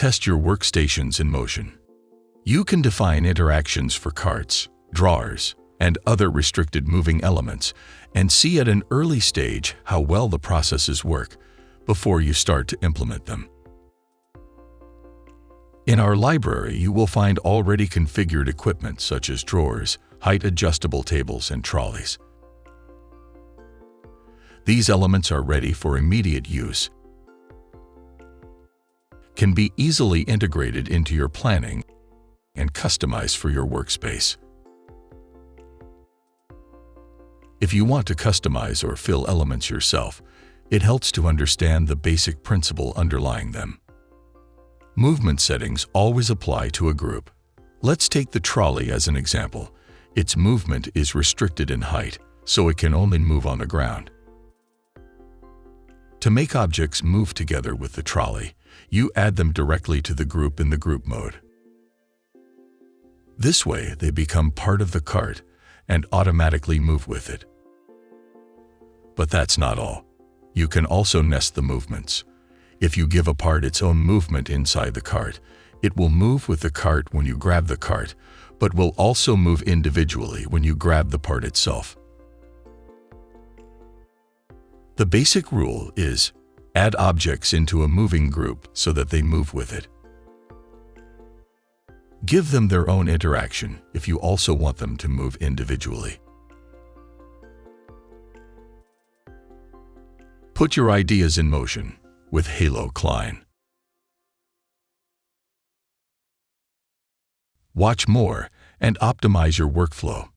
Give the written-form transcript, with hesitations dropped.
test your workstations in motion. You can define interactions for carts, drawers, and other restricted moving elements, and see at an early stage how well the processes work before you start to implement them. In our library, you will find already configured equipment such as drawers, height-adjustable tables, and trolleys. These elements are ready for immediate use, can be easily integrated into your planning, and customized for your workspace. If you want to customize or fill elements yourself, it helps to understand the basic principle underlying them. Movement settings always apply to a group. Let's take the trolley as an example. Its movement is restricted in height, so it can only move on the ground. To make objects move together with the trolley, you add them directly to the group in the group mode. This way, they become part of the cart and automatically move with it. But that's not all. You can also nest the movements. If you give a part its own movement inside the cart, it will move with the cart when you grab the cart, but will also move individually when you grab the part itself. The basic rule is add objects into a moving group so that they move with it. Give them their own interaction if you also want them to move individually. Put your ideas in motion with Halocline. Watch more and optimize your workflow.